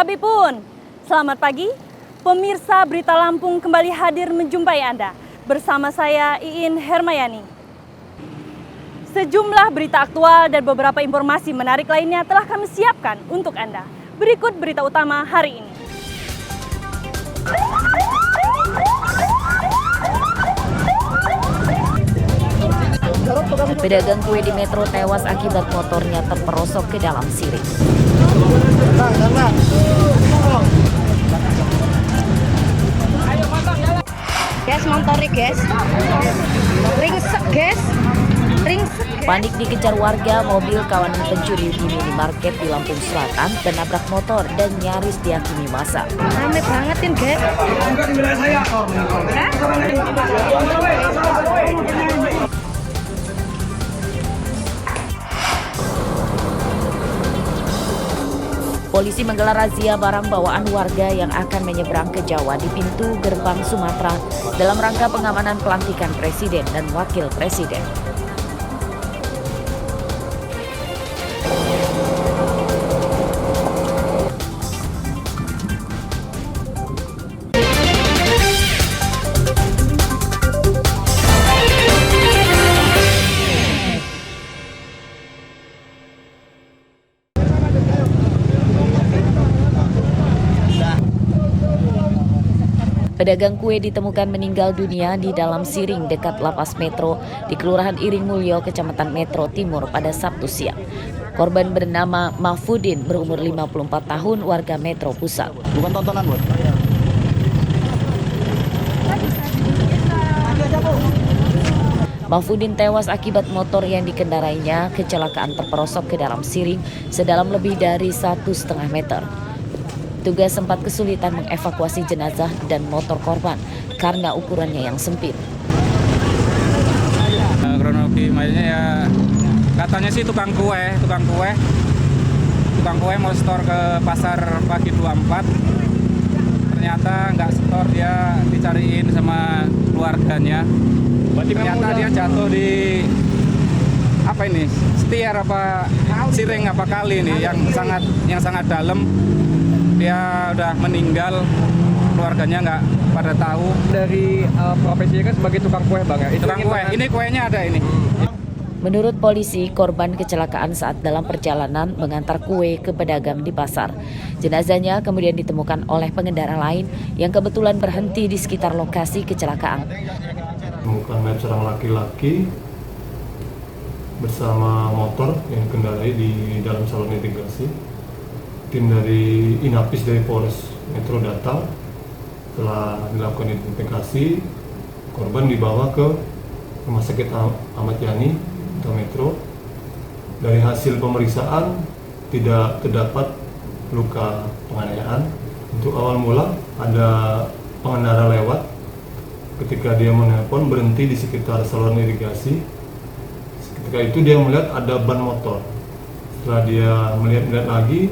Sabipun, selamat pagi. Pemirsa Berita Lampung kembali hadir menjumpai Anda. Bersama saya Iin Hermayani. Sejumlah berita aktual dan beberapa informasi menarik lainnya telah kami siapkan untuk Anda. Berikut berita utama hari ini. Pedagang kue di Metro tewas akibat motornya terperosok ke dalam siring. Guys, motorik guys. Ringsek guys. Ringsek. Panik dikejar warga, mobil kawanan pencuri di minimarket di Lampung Selatan menabrak motor dan nyaris dihakimi massa. Rame banget ini guys. Polisi menggelar razia barang bawaan warga yang akan menyeberang ke Jawa di pintu gerbang Sumatera dalam rangka pengamanan pelantikan Presiden dan Wakil Presiden. Pedagang kue ditemukan meninggal dunia di dalam siring dekat Lapas Metro di Kelurahan Iring Mulyo, Kecamatan Metro Timur pada Sabtu siang. Korban bernama Mahfudin, berumur 54 tahun, warga Metro Pusat. Bukan tontonan, Bud. Mahfudin tewas akibat motor yang dikendarainya kecelakaan terperosok ke dalam siring sedalam lebih dari 1,5 meter. Petugas sempat kesulitan mengevakuasi jenazah dan motor korban karena ukurannya yang sempit. Kronologi mainnya ya katanya sih tukang kue mau setor ke pasar pagi 24. Ternyata nggak setor, dia dicariin sama keluarganya. Ternyata dia jatuh di apa ini, setir apa siring apa kali ini yang sangat dalam. Dia udah meninggal, keluarganya nggak pada tahu. Dari profesinya kan sebagai tukang kue, Bang ya? Tukang kue, ini kuenya ada ini. Menurut polisi, korban kecelakaan saat dalam perjalanan mengantar kue ke pedagang di pasar. Jenazahnya kemudian ditemukan oleh pengendara lain yang kebetulan berhenti di sekitar lokasi kecelakaan. Temukan seorang laki-laki bersama motor yang dikendarai di dalam salon irigasi. Tim dari Inapis dari Polres Metro datang. Setelah dilakukan identifikasi, korban dibawa ke Rumah Sakit Ahmad Yani atau Metro. Dari hasil pemeriksaan tidak terdapat luka penganiayaan. Untuk awal mula ada pengendara lewat. Ketika dia menelpon berhenti di sekitar saluran irigasi. Ketika itu dia melihat ada ban motor. Setelah dia melihat lagi,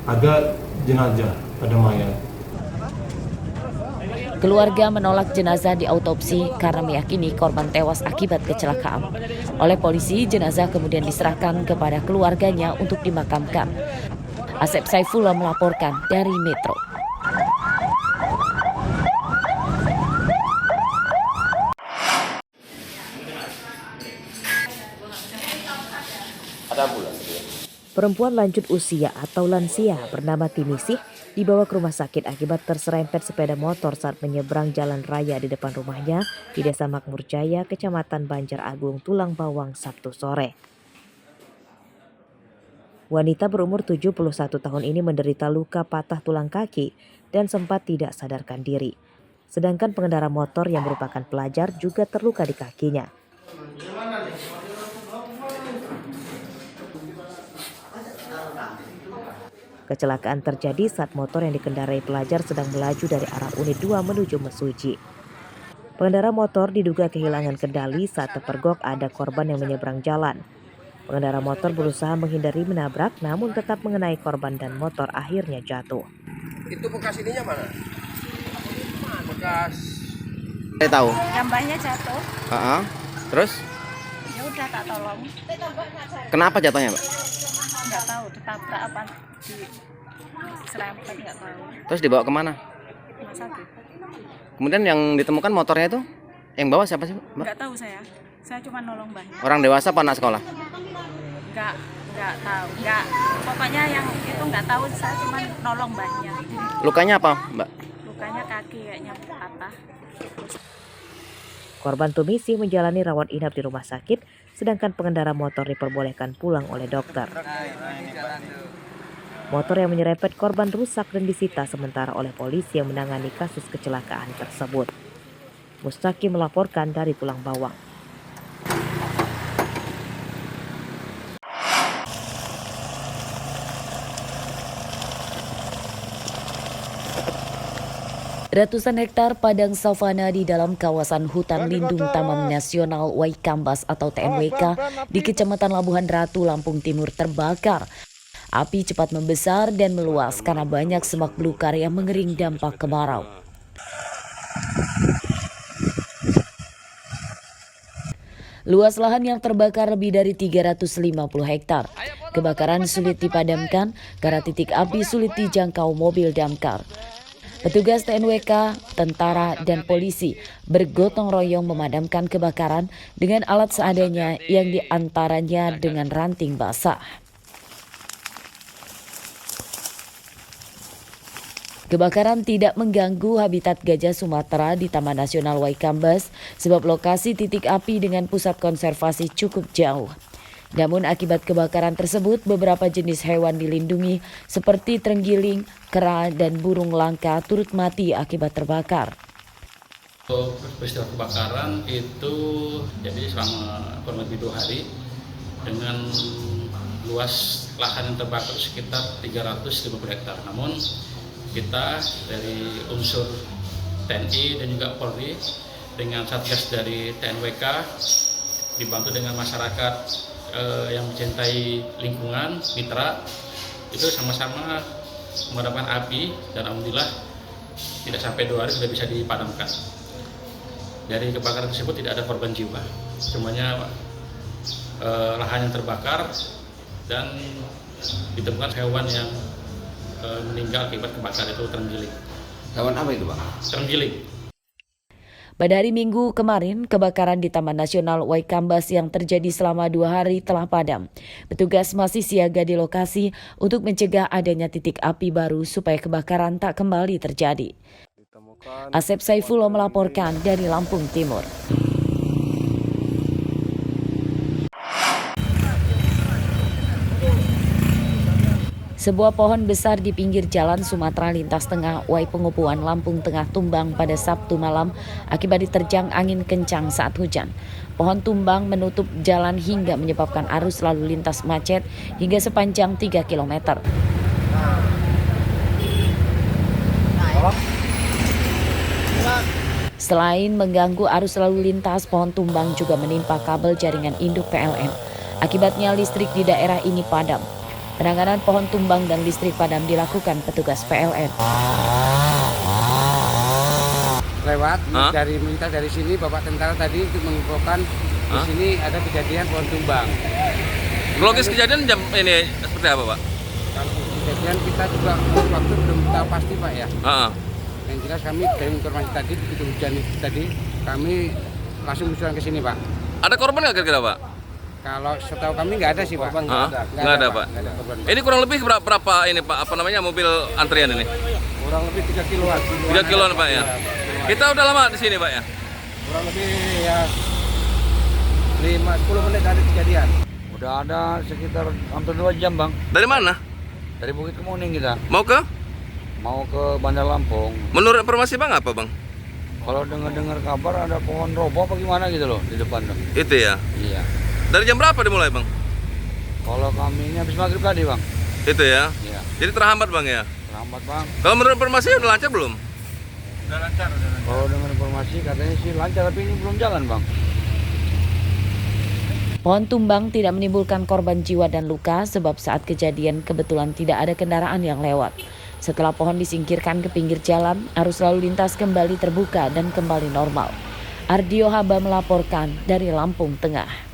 ada jenazah, ada mayat. Keluarga menolak jenazah diautopsi karena meyakini korban tewas akibat kecelakaan. Oleh polisi, jenazah kemudian diserahkan kepada keluarganya untuk dimakamkan. Asep Saifullah melaporkan dari Metro. Perempuan lanjut usia atau lansia bernama Tinisih dibawa ke rumah sakit akibat terserempet sepeda motor saat menyeberang jalan raya di depan rumahnya di Desa Makmur Jaya, Kecamatan Banjar Agung, Tulang Bawang, Sabtu sore. Wanita berumur 71 tahun ini menderita luka patah tulang kaki dan sempat tidak sadarkan diri. Sedangkan pengendara motor yang merupakan pelajar juga terluka di kakinya. Kecelakaan terjadi saat motor yang dikendarai pelajar sedang melaju dari arah unit 2 menuju Mesuji. Pengendara motor diduga kehilangan kendali saat terpergok ada korban yang menyeberang jalan. Pengendara motor berusaha menghindari menabrak namun tetap mengenai korban dan motor akhirnya jatuh. Itu bekas ininya mana? Bekas. Saya tahu. Gambarnya jatuh. Terus? Ya udah tak tolong. Kenapa jatuhnya, Mbak? Nggak tahu ditabrak apa Serempet nggak tahu. Terus dibawa kemana? Rumah sakit. Kemudian yang ditemukan motornya itu, yang bawa siapa sih, Mbak? Nggak tahu saya. Saya cuma nolong bannya. Orang dewasa apa anak sekolah? Nggak tahu. Nggak. Pokoknya yang itu nggak tahu. Saya cuma nolong bannya. Lukanya apa, Mbak? Lukanya kaki kayaknya patah. Korban Tumisi menjalani rawat inap di rumah sakit, sedangkan pengendara motor diperbolehkan pulang oleh dokter. Motor yang menyerempet korban rusak dan disita sementara oleh polisi yang menangani kasus kecelakaan tersebut. Mustaqim melaporkan dari Tulang Bawang. Ratusan hektar padang savana di dalam kawasan hutan lindung Taman Nasional Waikambas atau TNWK di Kecamatan Labuhan Ratu, Lampung Timur terbakar. Api cepat membesar dan meluas karena banyak semak belukar yang mengering dampak kemarau. Luas lahan yang terbakar lebih dari 350 hektar. Kebakaran sulit dipadamkan karena titik api sulit dijangkau mobil damkar. Petugas TNWK, tentara, dan polisi bergotong royong memadamkan kebakaran dengan alat seadanya yang diantaranya dengan ranting basah. Kebakaran tidak mengganggu habitat gajah Sumatera di Taman Nasional Waikambas sebab lokasi titik api dengan pusat konservasi cukup jauh. Namun akibat kebakaran tersebut, beberapa jenis hewan dilindungi seperti terenggiling, kera, dan burung langka turut mati akibat terbakar. Untuk peristiwa kebakaran itu jadi selama kurang lebih 2 hari dengan luas lahan yang terbakar sekitar 350 hektar. Namun kita dari unsur TNI dan juga Polri dengan Satgas dari TNWK dibantu dengan masyarakat yang mencintai lingkungan, mitra, itu sama-sama memadamkan api dan alhamdulillah tidak sampai 2 hari sudah bisa dipadamkan. Dari kebakaran tersebut tidak ada korban jiwa, semuanya lahan yang terbakar dan ditemukan hewan yang meninggal akibat kebakaran itu terenggiling. Hewan apa itu, Bang? Terenggiling. Pada hari Minggu kemarin, kebakaran di Taman Nasional Waikambas yang terjadi selama 2 hari telah padam. Petugas masih siaga di lokasi untuk mencegah adanya titik api baru supaya kebakaran tak kembali terjadi. Asep Saifullah melaporkan dari Lampung Timur. Sebuah pohon besar di pinggir jalan Sumatera lintas tengah Wai Pengupuan, Lampung Tengah tumbang pada Sabtu malam akibat diterjang angin kencang saat hujan. Pohon tumbang menutup jalan hingga menyebabkan arus lalu lintas macet hingga sepanjang 3 km. Selain mengganggu arus lalu lintas, pohon tumbang juga menimpa kabel jaringan induk PLN. Akibatnya listrik di daerah ini padam. Penanganan pohon tumbang dan listrik padam dilakukan petugas PLN. Lewat dari minta dari sini Bapak tentara tadi untuk menginfokan di sini ada kejadian pohon tumbang. Logis kejadian jam ini seperti apa, Pak? Kalau kejadian kita juga waktu belum tahu pasti, Pak ya. Yang jelas kami dari informasi tadi begitu hujan itu tadi kami langsung berjalan ke sini, Pak. Ada korban nggak kira-kira, Pak? Kalau setahu kami nggak ada sih, Pak. Nggak ada, Pak. Ini kurang lebih berapa ini, Pak? Apa namanya mobil antrian ini? Kurang lebih 3 kiloan. 3 kiloan, Pak ya. Kita udah lama di sini, Pak ya. Kurang lebih ya 5-10 menit dari kejadian. Udah ada sekitar hampir 2 jam, Bang. Dari mana? Dari Bukit Kemuning kita. Mau ke Bandar Lampung. Menurut informasi Bang apa, Bang? Kalau dengar kabar ada pohon roboh apa gimana gitu loh di depan tuh. Itu ya? Iya. Dari jam berapa dimulai, Bang? Kalau kami ini habis maghrib tadi, Bang. Itu ya? Iya. Jadi terhambat, Bang ya? Terhambat, Bang. Kalau menurut informasi udah lancar belum? Udah lancar. Kalau dengar informasi katanya sih lancar tapi ini belum jalan, Bang. Pohon tumbang tidak menimbulkan korban jiwa dan luka sebab saat kejadian kebetulan tidak ada kendaraan yang lewat. Setelah pohon disingkirkan ke pinggir jalan, arus lalu lintas kembali terbuka dan kembali normal. Ardio Haba melaporkan dari Lampung Tengah.